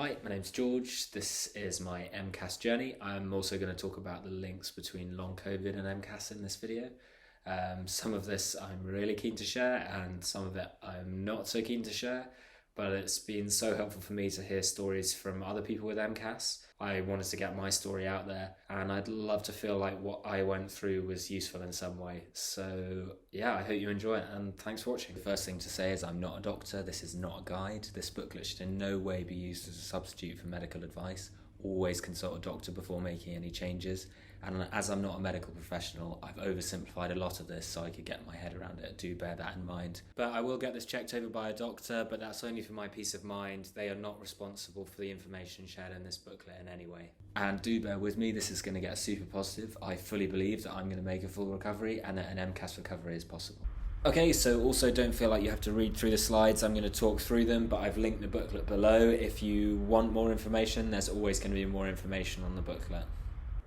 Hi, my name's George. This is my MCAS journey. I'm also going to talk about the links between long COVID and MCAS in this video. Some of this I'm really keen to share and some of it I'm not so keen to share, but it's been so helpful for me to hear stories from other people with MCAS. I wanted to get my story out there and I'd love to feel like what I went through was useful in some way. So yeah, I hope you enjoy it and thanks for watching. The first thing to say is I'm not a doctor, this is not a guide. This booklet should in no way be used as a substitute for medical advice. Always consult a doctor before making any changes. And as I'm not a medical professional, I've oversimplified a lot of this so I could get my head around it. Do bear that in mind. But I will get this checked over by a doctor, but that's only for my peace of mind. They are not responsible for the information shared in this booklet in any way. And do bear with me, this is going to get super positive. I fully believe that I'm going to make a full recovery and that an MCAS recovery is possible. Okay, so also don't feel like you have to read through the slides. I'm going to talk through them, but I've linked the booklet below. If you want more information, there's always going to be more information on the booklet.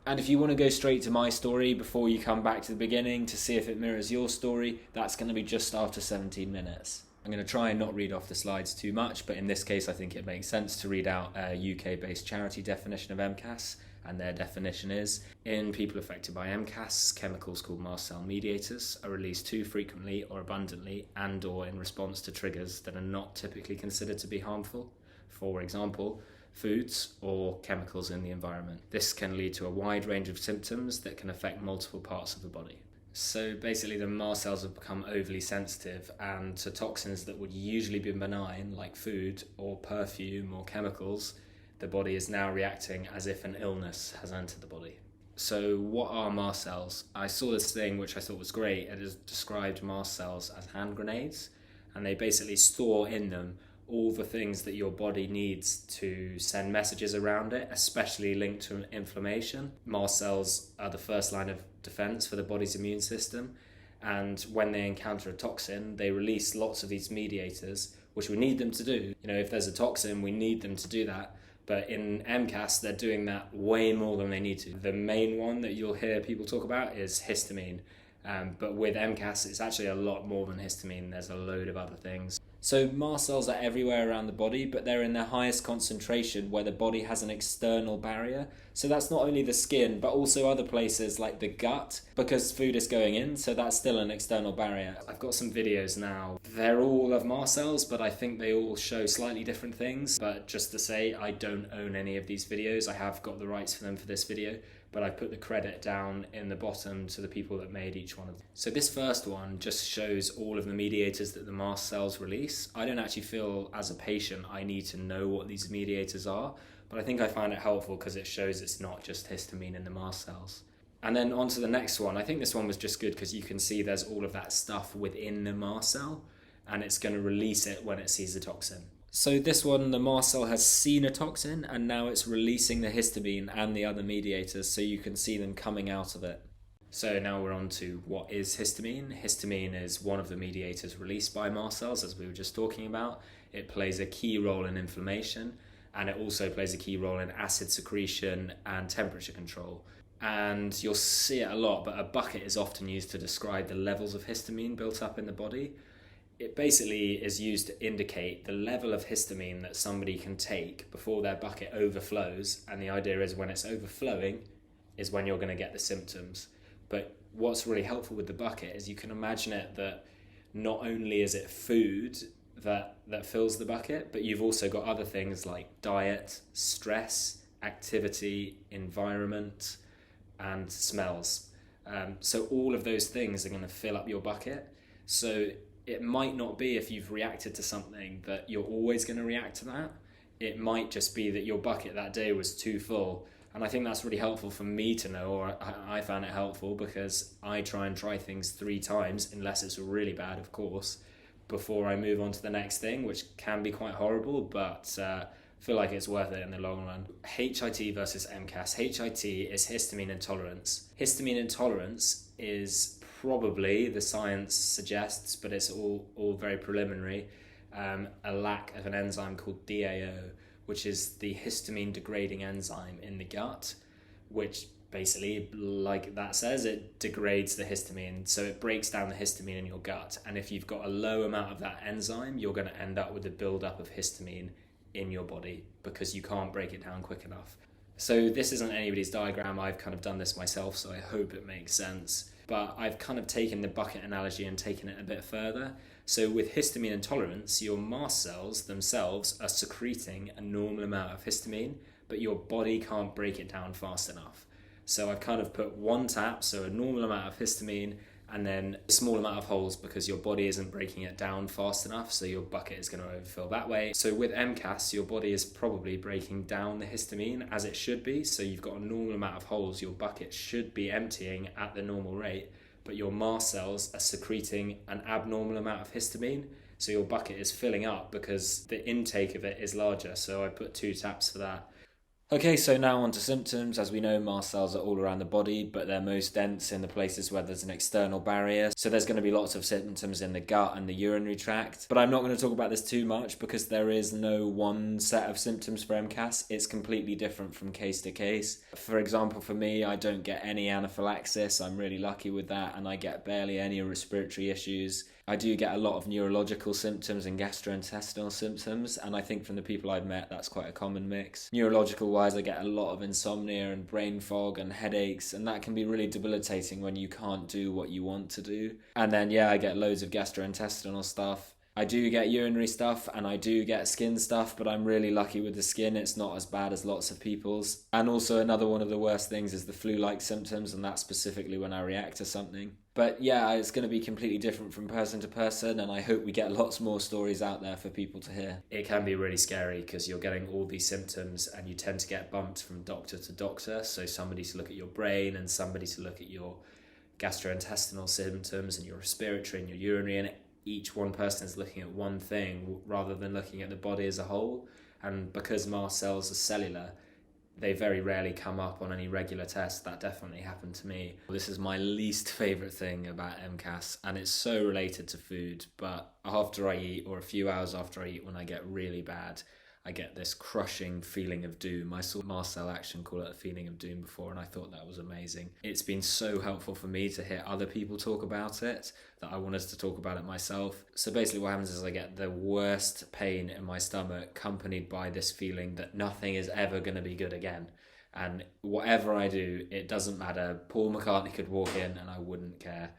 And if you want to go straight to my story before you come back to the beginning to see if it mirrors your story, that's going to be just after 17 minutes. I'm going to try and not read off the slides too much, but in this case I think it makes sense to read out a UK-based charity definition of MCAS, and their definition is, in people affected by MCAS, chemicals called mast cell mediators are released too frequently or abundantly and/or in response to triggers that are not typically considered to be harmful. For example, foods or chemicals in the environment. This can lead to a wide range of symptoms that can affect multiple parts of the body. So basically the mast cells have become overly sensitive and to toxins that would usually be benign, like food or perfume or chemicals, the body is now reacting as if an illness has entered the body. So what are mast cells? I saw this thing which I thought was great. It has described mast cells as hand grenades, and they basically store in them all the things that your body needs to send messages around it, especially linked to inflammation. Mast cells are the first line of defense for the body's immune system, and when they encounter a toxin, they release lots of these mediators, which we need them to do. You know, if there's a toxin, we need them to do that. But in MCAS, they're doing that way more than they need to. The main one that you'll hear people talk about is histamine. But with MCAS, it's actually a lot more than histamine. There's a load of other things. So mast cells are everywhere around the body, but they're in their highest concentration where the body has an external barrier. So that's not only the skin, but also other places like the gut, because food is going in, so that's still an external barrier. I've got some videos now. They're all of mast cells, but I think they all show slightly different things. But just to say, I don't own any of these videos. I have got the rights for them for this video, but I put the credit down in the bottom to the people that made each one of them. So this first one just shows all of the mediators that the mast cells release. I don't actually feel as a patient I need to know what these mediators are, but I think I find it helpful because it shows it's not just histamine in the mast cells. And then on to the next one. I think this one was just good because you can see there's all of that stuff within the mast cell and it's going to release it when it sees the toxin. So this one, the mast cell has seen a toxin and now it's releasing the histamine and the other mediators so you can see them coming out of it. So now we're on to what is histamine. Histamine is one of the mediators released by mast cells, as we were just talking about. It plays a key role in inflammation and it also plays a key role in acid secretion and temperature control. And you'll see it a lot, but a bucket is often used to describe the levels of histamine built up in the body. It basically is used to indicate the level of histamine that somebody can take before their bucket overflows, and the idea is when it's overflowing is when you're going to get the symptoms. But what's really helpful with the bucket is you can imagine it that not only is it food that fills the bucket, but you've also got other things like diet, stress, activity, environment, and smells. So all of those things are going to fill up your bucket. So it might not be if you've reacted to something that you're always going to react to that. It might just be that your bucket that day was too full. And I think that's really helpful for me to know, or I found it helpful because I try things 3 times, unless it's really bad, of course, before I move on to the next thing, which can be quite horrible, but I feel like it's worth it in the long run. HIT versus MCAS. HIT is histamine intolerance. Histamine intolerance is probably, the science suggests, but it's all very preliminary, a lack of an enzyme called DAO, which is the histamine degrading enzyme in the gut, which basically, like that says, it degrades the histamine, so it breaks down the histamine in your gut. And if you've got a low amount of that enzyme, you're going to end up with a buildup of histamine in your body because you can't break it down quick enough. So this isn't anybody's diagram. I've kind of done this myself, so I hope it makes sense. But I've kind of taken the bucket analogy and taken it a bit further. So with histamine intolerance, your mast cells themselves are secreting a normal amount of histamine, but your body can't break it down fast enough. So I've kind of put one tap, so a normal amount of histamine, and then a small amount of holes because your body isn't breaking it down fast enough, so your bucket is going to overfill that way. So with MCAS, your body is probably breaking down the histamine as it should be, so you've got a normal amount of holes, your bucket should be emptying at the normal rate, but your mast cells are secreting an abnormal amount of histamine, so your bucket is filling up because the intake of it is larger, so I put 2 taps for that. Okay, so now on to symptoms. As we know, mast cells are all around the body, but they're most dense in the places where there's an external barrier. So there's going to be lots of symptoms in the gut and the urinary tract. But I'm not going to talk about this too much because there is no one set of symptoms for MCAS. It's completely different from case to case. For example, for me, I don't get any anaphylaxis. I'm really lucky with that, and I get barely any respiratory issues. I do get a lot of neurological symptoms and gastrointestinal symptoms, and I think from the people I've met, that's quite a common mix. Neurological wise, I get a lot of insomnia and brain fog and headaches, and that can be really debilitating when you can't do what you want to do. And then, I get loads of gastrointestinal stuff. I do get urinary stuff and I do get skin stuff, but I'm really lucky with the skin. It's not as bad as lots of people's. And also another one of the worst things is the flu-like symptoms, and that's specifically when I react to something. But it's going to be completely different from person to person, and I hope we get lots more stories out there for people to hear. It can be really scary because you're getting all these symptoms and you tend to get bumped from doctor to doctor. So somebody to look at your brain and somebody to look at your gastrointestinal symptoms and your respiratory and your urinary, and each one person is looking at one thing rather than looking at the body as a whole. And because mast cells are cellular, they very rarely come up on any regular test. That definitely happened to me. This is my least favourite thing about MCAS, and it's so related to food, but after I eat, or a few hours after I eat, when I get really bad, I get this crushing feeling of doom. I saw Marcel Action call it a feeling of doom before, and I thought that was amazing. It's been so helpful for me to hear other people talk about it that I wanted to talk about it myself. So basically what happens is I get the worst pain in my stomach, accompanied by this feeling that nothing is ever going to be good again. And whatever I do, it doesn't matter. Paul McCartney could walk in and I wouldn't care.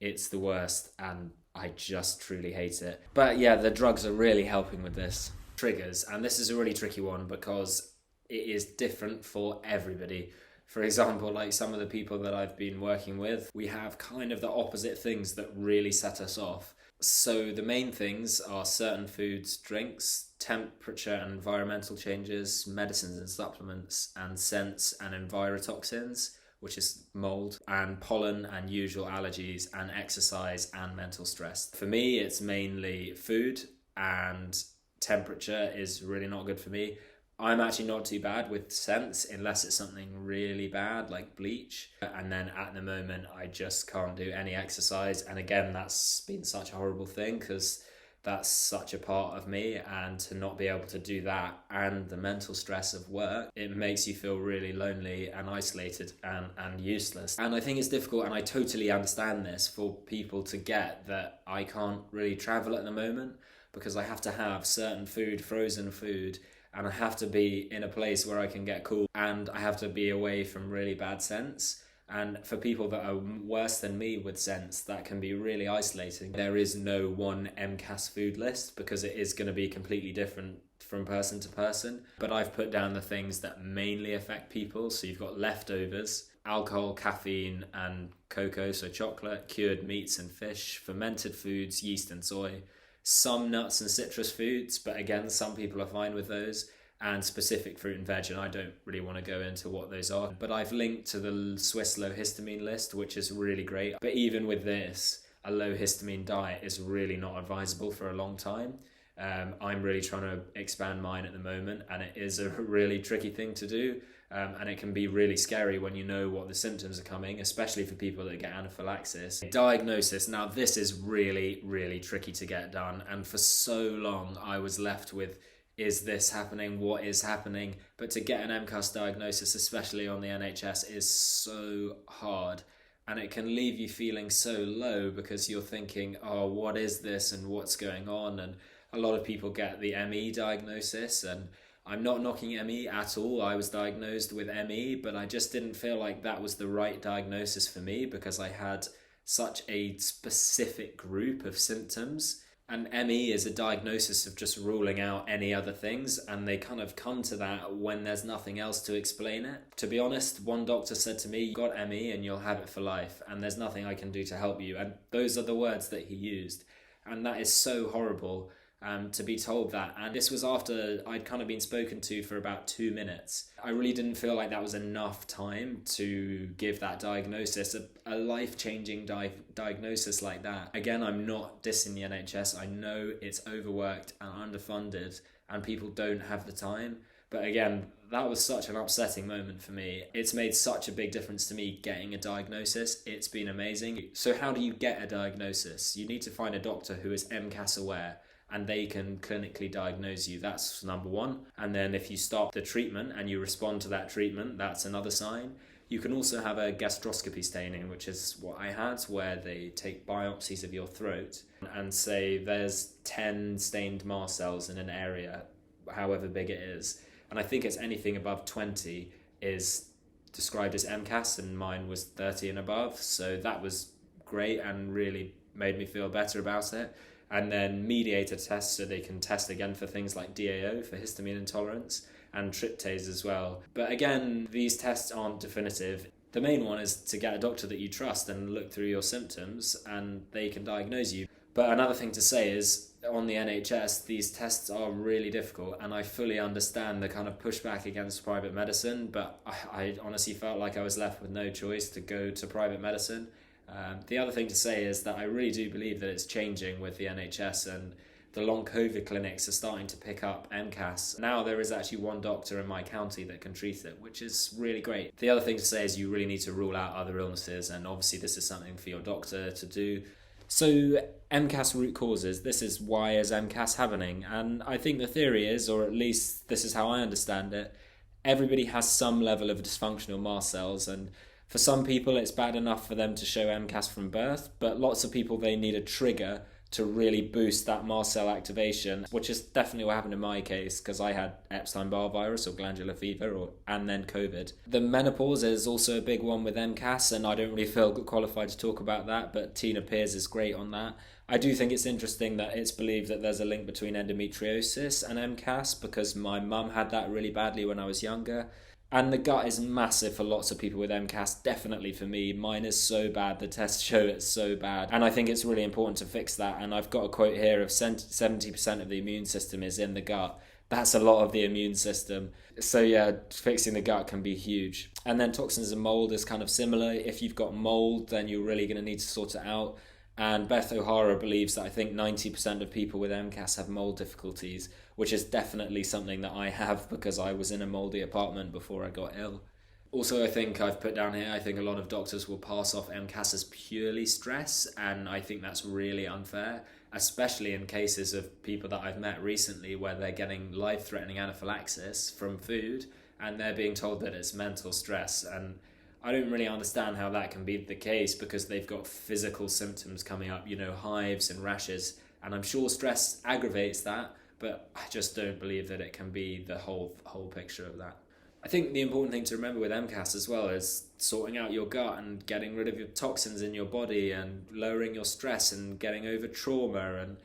It's the worst, and I just truly hate it. But the drugs are really helping with this. Triggers, and this is a really tricky one because it is different for everybody. For example, like some of the people that I've been working with, we have kind of the opposite things that really set us off. So the main things are certain foods, drinks, temperature and environmental changes, medicines and supplements, and scents and envirotoxins, which is mold, and pollen and usual allergies, and exercise and mental stress. For me, it's mainly food, and temperature is really not good for me. I'm actually not too bad with scents unless it's something really bad like bleach, and then at the moment I just can't do any exercise. And again, that's been such a horrible thing because that's such a part of me, and to not be able to do that and the mental stress of work, it makes you feel really lonely and isolated and useless. And I think it's difficult, and I totally understand this, for people to get that I can't really travel at the moment because I have to have certain food, frozen food, and I have to be in a place where I can get cool, and I have to be away from really bad scents. And for people that are worse than me with scents, that can be really isolating. There is no one MCAS food list because it is going to be completely different from person to person. But I've put down the things that mainly affect people. So you've got leftovers, alcohol, caffeine and cocoa, so chocolate, cured meats and fish, fermented foods, yeast and soy, some nuts and citrus foods, but again, some people are fine with those, and specific fruit and veg, and I don't really want to go into what those are. But I've linked to the Swiss low histamine list, which is really great. But even with this, a low histamine diet is really not advisable for a long time. I'm really trying to expand mine at the moment, and it is a really tricky thing to do. And it can be really scary when you know what the symptoms are coming, especially for people that get anaphylaxis. Diagnosis, now this is really, really tricky to get done. And for so long, I was left with, is this happening? What is happening? But to get an MCAS diagnosis, especially on the NHS, is so hard. And it can leave you feeling so low because you're thinking, oh, what is this and what's going on? And a lot of people get the ME diagnosis, and I'm not knocking ME at all. I was diagnosed with ME, but I just didn't feel like that was the right diagnosis for me because I had such a specific group of symptoms. And ME is a diagnosis of just ruling out any other things, and they kind of come to that when there's nothing else to explain it. To be honest, one doctor said to me, "You got ME and you'll have it for life, and there's nothing I can do to help you." And those are the words that he used. And that is so horrible to be told that. And this was after I'd kind of been spoken to for about 2 minutes. I really didn't feel like that was enough time to give that diagnosis, a life-changing diagnosis like that. Again, I'm not dissing the NHS. I know it's overworked and underfunded and people don't have the time. But again, that was such an upsetting moment for me. It's made such a big difference to me getting a diagnosis. It's been amazing. So how do you get a diagnosis? You need to find a doctor who is MCAS aware, and they can clinically diagnose you. That's number one. And then if you start the treatment and you respond to that treatment, that's another sign. You can also have a gastroscopy staining, which is what I had, where they take biopsies of your throat and say there's 10 stained mast cells in an area, however big it is. And I think it's anything above 20 is described as MCAS, and mine was 30 and above. So that was great and really made me feel better about it. And then mediator tests, so they can test again for things like DAO, for histamine intolerance, and tryptase as well. But again, these tests aren't definitive. The main one is to get a doctor that you trust and look through your symptoms, and they can diagnose you. But another thing to say is, on the NHS, these tests are really difficult, and I fully understand the kind of pushback against private medicine, but I honestly felt like I was left with no choice to go to private medicine. The other thing to say is that I really do believe that it's changing with the NHS, and the long COVID clinics are starting to pick up MCAS. Now there is actually one doctor in my county that can treat it, which is really great. The other thing to say is you really need to rule out other illnesses, and obviously this is something for your doctor to do. So MCAS root causes, this is why is MCAS happening? And I think the theory is, or at least this is how I understand it, everybody has some level of dysfunctional mast cells, and for some people it's bad enough for them to show MCAS from birth, but lots of people, they need a trigger to really boost that mast cell activation, which is definitely what happened in my case, because I had Epstein-Barr virus or glandular fever and then COVID. The menopause is also a big one with MCAS, and I don't really feel qualified to talk about that, but Tina Pearce is great on that. I do think it's interesting that it's believed that there's a link between endometriosis and MCAS, because my mum had that really badly when I was younger. And the gut is massive for lots of people with MCAS, definitely for me. Mine is so bad, the tests show it's so bad. And I think it's really important to fix that. And I've got a quote here of 70% of the immune system is in the gut. That's a lot of the immune system. So yeah, fixing the gut can be huge. And then toxins and mold is kind of similar. If you've got mold, then you're really going to need to sort it out. And Beth O'Hara believes that I think 90% of people with MCAS have mold difficulties, which is definitely something that I have because I was in a mouldy apartment before I got ill. Also, I think I've put down here, I think a lot of doctors will pass off MCAS as purely stress, and I think that's really unfair, especially in cases of people that I've met recently where they're getting life-threatening anaphylaxis from food and they're being told that it's mental stress. And I don't really understand how that can be the case because they've got physical symptoms coming up, hives and rashes. And I'm sure stress aggravates that, but I just don't believe that it can be the whole picture of that. I think the important thing to remember with MCAS as well is sorting out your gut and getting rid of your toxins in your body and lowering your stress and getting over trauma. And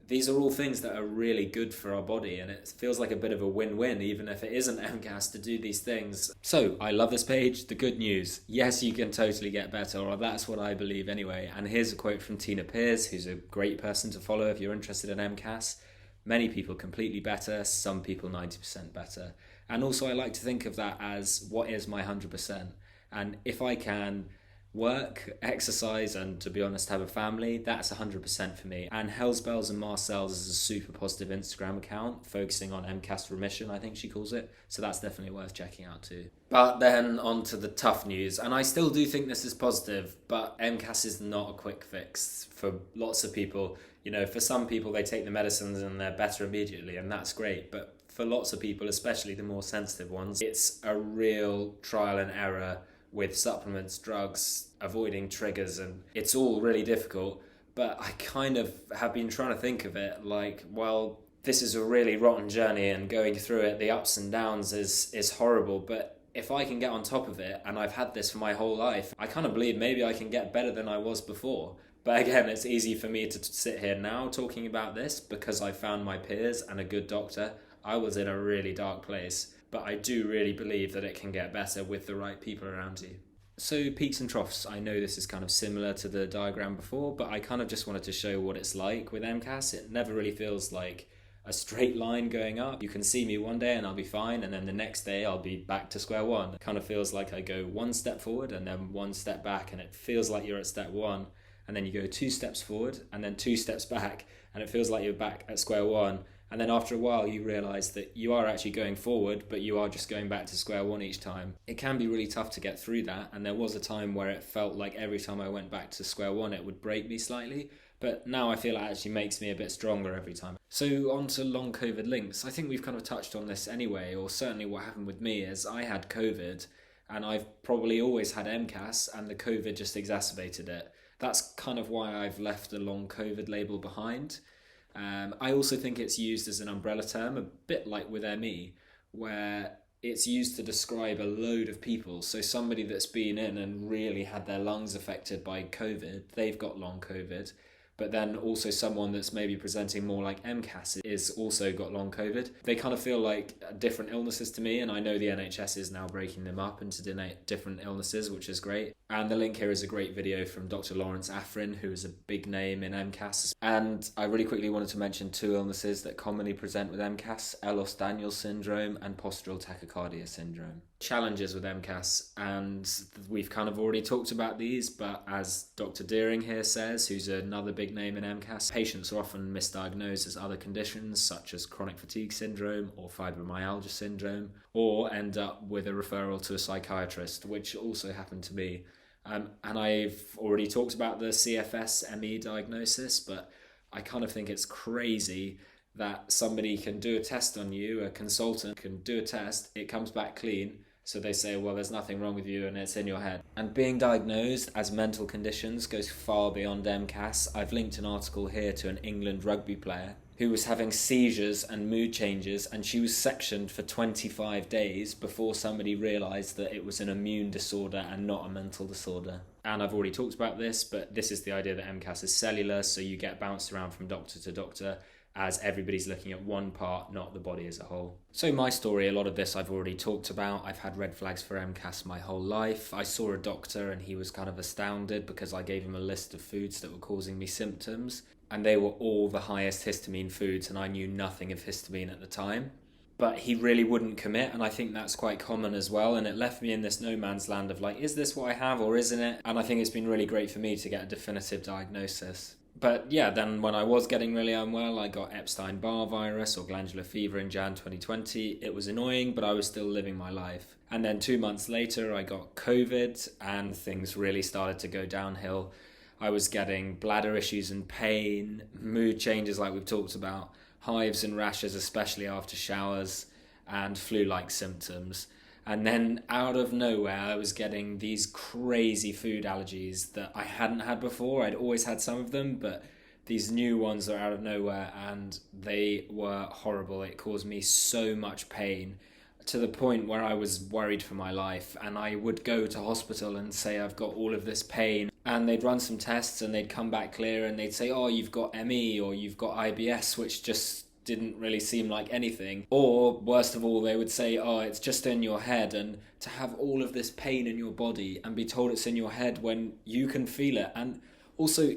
these are all things that are really good for our body, and it feels like a bit of a win-win even if it isn't MCAS to do these things. So I love this page. The good news, yes, you can totally get better, or that's what I believe anyway. And here's a quote from Tina Pearce, who's a great person to follow if you're interested in MCAS. Many people completely better, some people 90% better. And also I like to think of that as what is my 100%. And if I can work, exercise, and to be honest, have a family, that's 100% for me. And Hell's Bells and Marcel's is a super positive Instagram account focusing on MCAS remission, I think she calls it. So that's definitely worth checking out too. But then on to the tough news. And I still do think this is positive, but MCAS is not a quick fix for lots of people. For some people, they take the medicines and they're better immediately, and that's great. But for lots of people, especially the more sensitive ones, it's a real trial and error with supplements, drugs, avoiding triggers, and it's all really difficult. But I kind of have been trying to think of it like, well, this is a really rotten journey and going through it, the ups and downs is horrible. But if I can get on top of it, and I've had this for my whole life, I kind of believe maybe I can get better than I was before. But again, it's easy for me to sit here now talking about this because I found my peers and a good doctor. I was in a really dark place, but I do really believe that it can get better with the right people around you. So peaks and troughs, I know this is kind of similar to the diagram before, but I kind of just wanted to show what it's like with MCAS. It never really feels like a straight line going up. You can see me one day and I'll be fine, and then the next day I'll be back to square one. It kind of feels like I go one step forward and then one step back, and it feels like you're at step one, and then you go 2 steps forward and then 2 steps back, and it feels like you're back at square one. And then after a while you realise that you are actually going forward, but you are just going back to square one each time. It can be really tough to get through that, and there was a time where it felt like every time I went back to square one it would break me slightly, but now I feel it actually makes me a bit stronger every time. So on to long COVID links. I think we've kind of touched on this anyway, or certainly what happened with me is I had COVID, and I've probably always had MCAS, and the COVID just exacerbated it. That's kind of why I've left the long COVID label behind. I also think it's used as an umbrella term, a bit like with ME, where it's used to describe a load of people. So somebody that's been in and really had their lungs affected by COVID, they've got long COVID. But then also someone that's maybe presenting more like MCAS is also got long COVID. They kind of feel like different illnesses to me, and I know the NHS is now breaking them up into different illnesses, which is great. And the link here is a great video from Dr. Lawrence Afrin, who is a big name in MCAS. And I really quickly wanted to mention 2 illnesses that commonly present with MCAS, Ehlers-Danlos syndrome and postural tachycardia syndrome. Challenges with MCAS, and we've kind of already talked about these, but as Dr. Deering here says, who's another big name in MCAS, patients are often misdiagnosed as other conditions such as chronic fatigue syndrome or fibromyalgia syndrome, or end up with a referral to a psychiatrist, which also happened to me. And I've already talked about the CFS-ME diagnosis, but I kind of think it's crazy that somebody can do a test on you, a consultant can do a test, it comes back clean, so they say, well, there's nothing wrong with you and it's in your head. And being diagnosed as mental conditions goes far beyond MCAS. I've linked an article here to an England rugby player who was having seizures and mood changes, and she was sectioned for 25 days before somebody realised that it was an immune disorder and not a mental disorder. And I've already talked about this, but this is the idea that MCAS is cellular, so you get bounced around from doctor to doctor, as everybody's looking at one part, not the body as a whole. So my story, a lot of this I've already talked about. I've had red flags for MCAS my whole life. I saw a doctor and he was kind of astounded because I gave him a list of foods that were causing me symptoms, and they were all the highest histamine foods, and I knew nothing of histamine at the time. But he really wouldn't commit, and I think that's quite common as well, and it left me in this no man's land of like, is this what I have or isn't it? And I think it's been really great for me to get a definitive diagnosis. But yeah, then when I was getting really unwell, I got Epstein-Barr virus or glandular fever in Jan 2020. It was annoying, but I was still living my life. And then 2 months later, I got COVID, and things really started to go downhill. I was getting bladder issues and pain, mood changes like we've talked about, hives and rashes, especially after showers, and flu-like symptoms. And then out of nowhere, I was getting these crazy food allergies that I hadn't had before. I'd always had some of them, but these new ones are out of nowhere, and they were horrible. It caused me so much pain to the point where I was worried for my life. And I would go to hospital and say, I've got all of this pain. And they'd run some tests and they'd come back clear, and they'd say, oh, you've got ME or you've got IBS, which just didn't really seem like anything. Or worst of all, they would say, oh, it's just in your head. And to have all of this pain in your body and be told it's in your head when you can feel it. And also,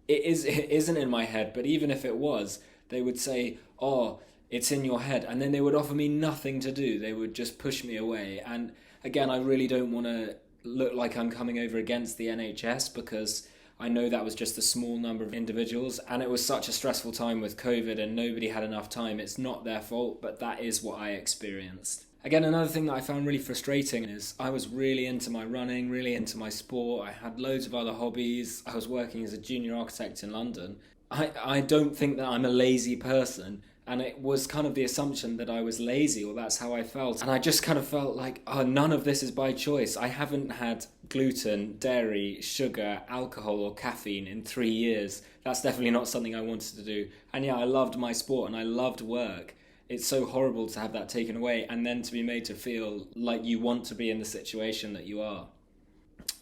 it isn't in my head, but even if it was, they would say, oh, it's in your head. And then they would offer me nothing to do. They would just push me away. And again, I really don't want to look like I'm coming over against the NHS, because I know that was just a small number of individuals, and it was such a stressful time with COVID and nobody had enough time. It's not their fault, but that is what I experienced. Again, another thing that I found really frustrating is I was really into my running, really into my sport. I had loads of other hobbies. I was working as a junior architect in London. I don't think that I'm a lazy person, And it was kind of the assumption that I was lazy, or that's how I felt. And I just kind of felt like, oh, none of this is by choice. I haven't had gluten, dairy, sugar, alcohol, or caffeine in 3 years. That's definitely not something I wanted to do. And yeah, I loved my sport and I loved work. It's so horrible to have that taken away and then to be made to feel like you want to be in the situation that you are.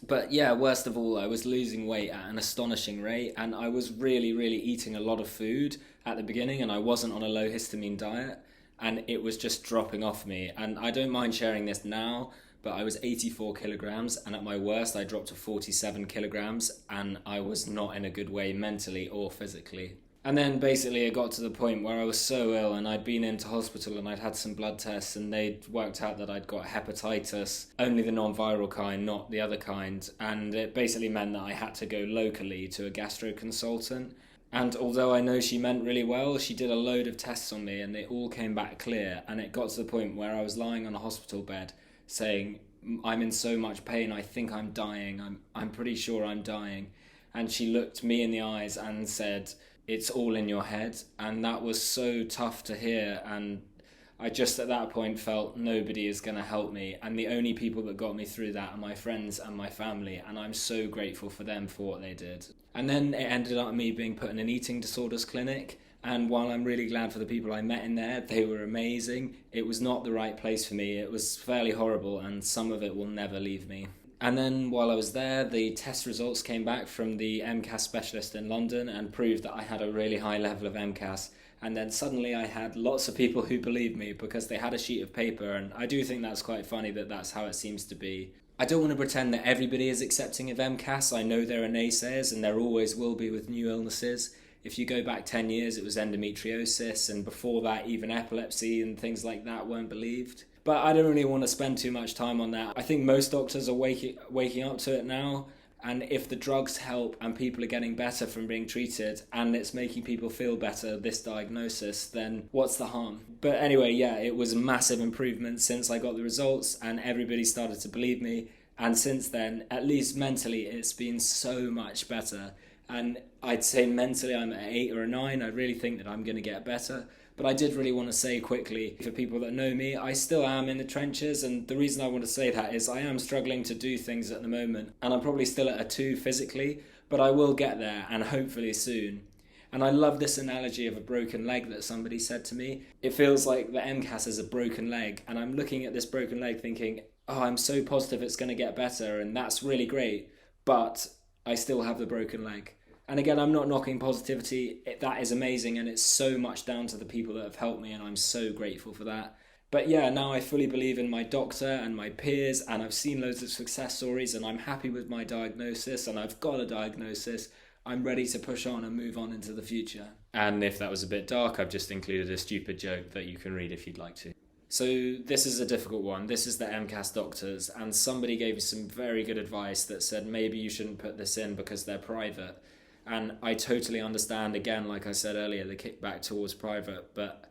But yeah, worst of all, I was losing weight at an astonishing rate, and I was really, really eating a lot of food at the beginning, and I wasn't on a low histamine diet, and it was just dropping off me. And I don't mind sharing this now, but I was 84 kilograms, and at my worst, I dropped to 47 kilograms, and I was not in a good way mentally or physically. And then basically it got to the point where I was so ill, and I'd been into hospital and I'd had some blood tests, and they'd worked out that I'd got hepatitis, only the non-viral kind, not the other kind. And it basically meant that I had to go locally to a gastro consultant. And although I know she meant really well, she did a load of tests on me and they all came back clear. And it got to the point where I was lying on a hospital bed saying, I'm in so much pain, I think I'm dying. I'm pretty sure I'm dying. And she looked me in the eyes and said, it's all in your head. And that was so tough to hear, and I just at that point felt nobody is going to help me, and the only people that got me through that are my friends and my family, and I'm so grateful for them for what they did. And then it ended up me being put in an eating disorders clinic, and while I'm really glad for the people I met in there, they were amazing, it was not the right place for me. It was fairly horrible, and some of it will never leave me. And then while I was there, the test results came back from the MCAS specialist in London and proved that I had a really high level of MCAS. And then suddenly I had lots of people who believed me because they had a sheet of paper, and I do think that's quite funny that that's how it seems to be. I don't want to pretend that everybody is accepting of MCAS. I know there are naysayers, and there always will be with new illnesses. If you go back 10 years, it was endometriosis, and before that even epilepsy and things like that weren't believed. But I don't really want to spend too much time on that. I think most doctors are waking up to it now, and if the drugs help and people are getting better from being treated and it's making people feel better, this diagnosis, then what's the harm? But anyway, yeah, it was a massive improvement since I got the results and everybody started to believe me. And since then, at least mentally, it's been so much better. And I'd say mentally I'm at 8 or a 9. I really think that I'm going to get better. But I did really want to say quickly, for people that know me, I still am in the trenches, and the reason I want to say that is I am struggling to do things at the moment, and I'm probably still at a 2 physically, but I will get there, and hopefully soon. And I love this analogy of a broken leg that somebody said to me. It feels like the MCAS is a broken leg, and I'm looking at this broken leg thinking, oh, I'm so positive it's going to get better, and that's really great, but I still have the broken leg. And again, I'm not knocking positivity. That is amazing, and it's so much down to the people that have helped me, and I'm so grateful for that. But yeah, now I fully believe in my doctor and my peers, and I've seen loads of success stories, and I'm happy with my diagnosis, and I've got a diagnosis. I'm ready to push on and move on into the future. And if that was a bit dark, I've just included a stupid joke that you can read if you'd like to. So this is a difficult one. This is the MCAS doctors, and somebody gave me some very good advice that said maybe you shouldn't put this in because they're private. And I totally understand, again, like I said earlier, the kickback towards private, but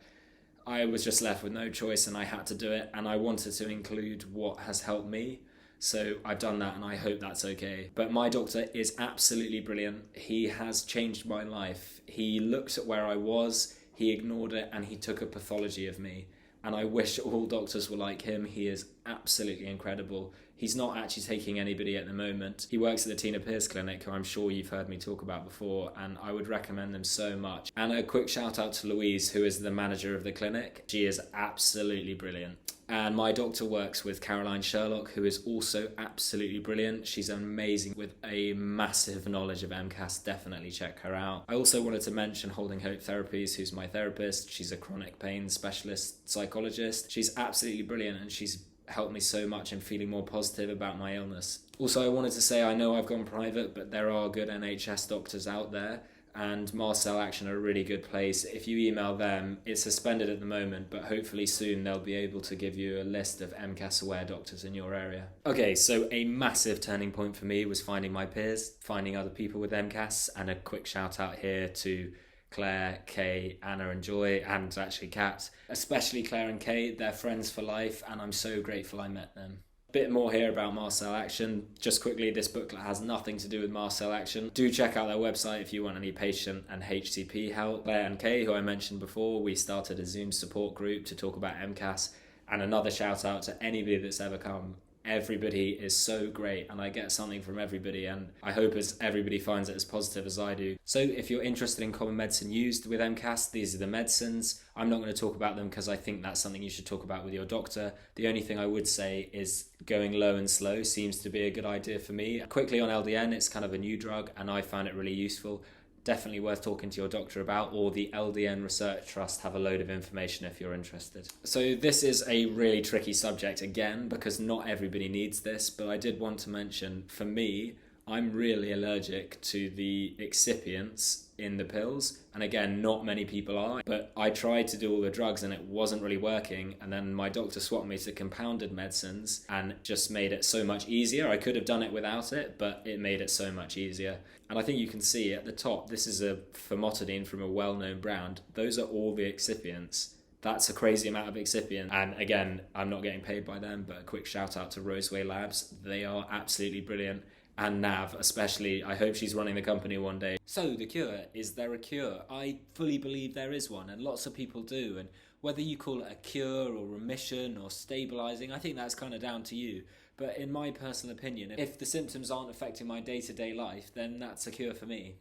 I was just left with no choice and I had to do it, and I wanted to include what has helped me. So I've done that, and I hope that's okay. But my doctor is absolutely brilliant. He has changed my life. He looked at where I was, he ignored it, and he took a pathology of me. And I wish all doctors were like him. He is absolutely incredible. He's not actually taking anybody at the moment. He works at the Tina Pierce Clinic, who I'm sure you've heard me talk about before, and I would recommend them so much. And a quick shout out to Louise, who is the manager of the clinic. She is absolutely brilliant. And my doctor works with Caroline Sherlock, who is also absolutely brilliant. She's amazing with a massive knowledge of MCAS. Definitely check her out. I also wanted to mention Holding Hope Therapies, who's my therapist. She's a chronic pain specialist psychologist. She's absolutely brilliant, and she's helped me so much in feeling more positive about my illness. Also, I wanted to say, I know I've gone private, but there are good NHS doctors out there, and Marcel Action are a really good place. If you email them, it's suspended at the moment, but hopefully soon they'll be able to give you a list of MCAS aware doctors in your area. Okay, so a massive turning point for me was finding my peers, finding other people with MCAS, and a quick shout out here to Claire, Kay, Anna and Joy, and actually Kat. Especially Claire and Kay, they're friends for life, and I'm so grateful I met them. Bit more here about mast cell action. Just quickly, this booklet has nothing to do with mast cell action. Do check out their website if you want any patient and HCP help. Claire and Kay, who I mentioned before, we started a Zoom support group to talk about MCAS. And another shout out to anybody that's ever come. Everybody is so great, and I get something from everybody, and I hope as everybody finds it as positive as I do. So if you're interested in common medicine used with MCAS, these are the medicines. I'm not going to talk about them because I think that's something you should talk about with your doctor. The only thing I would say is going low and slow seems to be a good idea for me. Quickly on LDN, it's kind of a new drug, and I found it really useful. Definitely worth talking to your doctor about, or the LDN Research Trust have a load of information if you're interested. So this is a really tricky subject again, because not everybody needs this, but I did want to mention, for me, I'm really allergic to the excipients in the pills, and again, not many people are, but I tried to do all the drugs and it wasn't really working, and then my doctor swapped me to compounded medicines and just made it so much easier. I could have done it without it, but it made it so much easier. And I think you can see at the top, this is a famotidine from a well-known brand. Those are all the excipients. That's a crazy amount of excipient. And again, I'm not getting paid by them, but a quick shout out to Roseway Labs. They are absolutely brilliant. And Nav, especially. I hope she's running the company one day. So the cure, is there a cure? I fully believe there is one, and lots of people do. And whether you call it a cure or remission or stabilising, I think that's kind of down to you. But in my personal opinion, if the symptoms aren't affecting my day-to-day life, then that's a cure for me.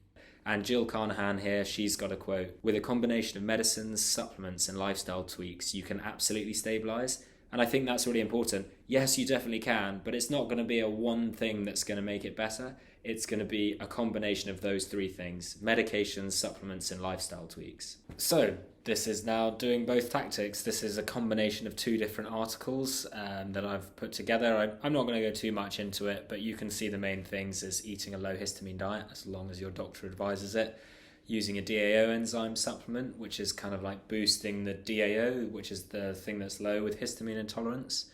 And Jill Carnahan here, she's got a quote, "With a combination of medicines, supplements and lifestyle tweaks, you can absolutely stabilise." And I think that's really important. Yes, you definitely can, but it's not going to be a one thing that's going to make it better. It's going to be a combination of those three things: medications, supplements and lifestyle tweaks. So this is now doing both tactics. This is a combination of two different articles that I've put together. I'm not going to go too much into it, but you can see the main things is eating a low histamine diet, as long as your doctor advises it, using a DAO enzyme supplement, which is kind of like boosting the DAO, which is the thing that's low with histamine intolerance,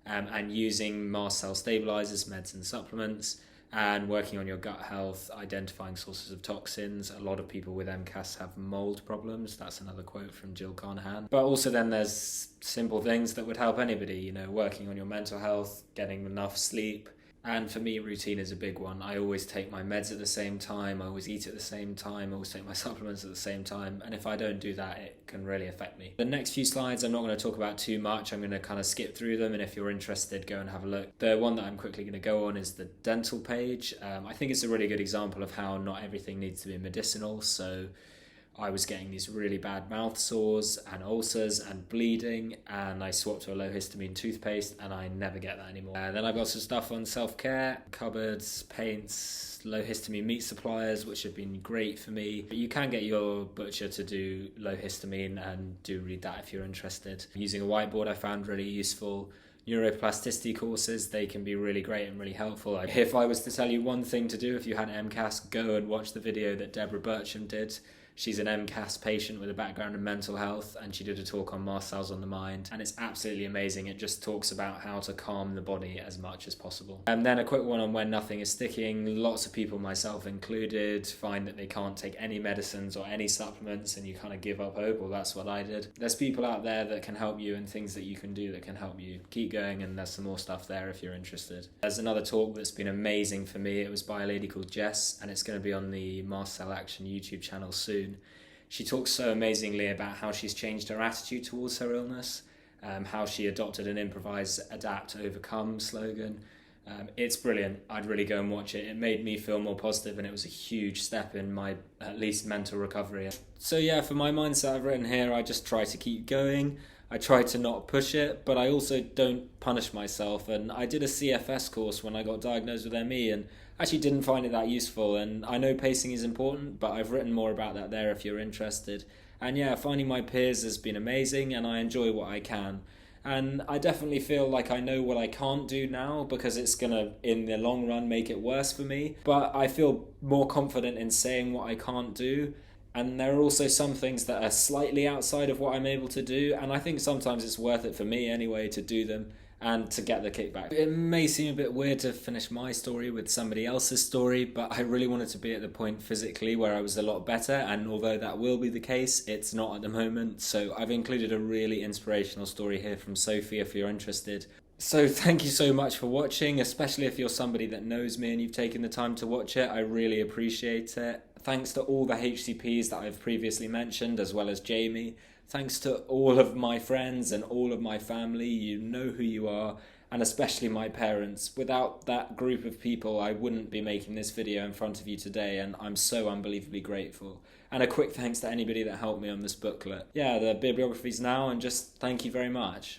and using mast cell stabilizers, meds and supplements, and working on your gut health, identifying sources of toxins. A lot of people with MCAS have mold problems. That's another quote from Jill Carnahan. But also then there's simple things that would help anybody, working on your mental health, getting enough sleep. And for me, routine is a big one. I always take my meds at the same time, I always eat at the same time, I always take my supplements at the same time, and if I don't do that, it can really affect me. The next few slides I'm not going to talk about too much. I'm going to kind of skip through them, and if you're interested, go and have a look. The one that I'm quickly going to go on is the dental page. I think it's a really good example of how not everything needs to be medicinal. So I was getting these really bad mouth sores and ulcers and bleeding, and I swapped to a low histamine toothpaste and I never get that anymore. Then I got some stuff on self-care, cupboards, paints, low histamine meat suppliers, which have been great for me. But you can get your butcher to do low histamine, and do read that if you're interested. Using a whiteboard I found really useful. Neuroplasticity courses, they can be really great and really helpful. If I was to tell you one thing to do if you had MCAS, go and watch the video that Deborah Bircham did. She's an MCAS patient with a background in mental health, and she did a talk on mast cells on the mind, and it's absolutely amazing. It just talks about how to calm the body as much as possible. And then a quick one on when nothing is sticking. Lots of people, myself included, find that they can't take any medicines or any supplements, and you kind of give up hope. Well, that's what I did. There's people out there that can help you, and things that you can do that can help you. Keep going, and there's some more stuff there if you're interested. There's another talk that's been amazing for me. It was by a lady called Jess, and it's going to be on the Mast Cell Action YouTube channel soon. She talks so amazingly about how she's changed her attitude towards her illness, how she adopted an improvise, adapt, overcome slogan. It's brilliant. I'd really go and watch it. It made me feel more positive, and it was a huge step in my, at least, mental recovery. So yeah, for my mindset I've written here, I just try to keep going. I try to not push it, but I also don't punish myself. And I did a CFS course when I got diagnosed with ME, and actually didn't find it that useful. And I know pacing is important, but I've written more about that there if you're interested. And yeah, finding my peers has been amazing, and I enjoy what I can. And I definitely feel like I know what I can't do now, because it's going to, in the long run, make it worse for me. But I feel more confident in saying what I can't do. And there are also some things that are slightly outside of what I'm able to do. And I think sometimes it's worth it for me anyway to do them and to get the kickback. It may seem a bit weird to finish my story with somebody else's story, but I really wanted to be at the point physically where I was a lot better. And although that will be the case, it's not at the moment. So I've included a really inspirational story here from Sophie if you're interested. So thank you so much for watching, especially if you're somebody that knows me and you've taken the time to watch it. I really appreciate it. Thanks to all the HCPs that I've previously mentioned, as well as Jamie. Thanks to all of my friends and all of my family. You know who you are, and especially my parents. Without that group of people, I wouldn't be making this video in front of you today, and I'm so unbelievably grateful. And a quick thanks to anybody that helped me on this booklet. Yeah, the bibliography's now, and just thank you very much.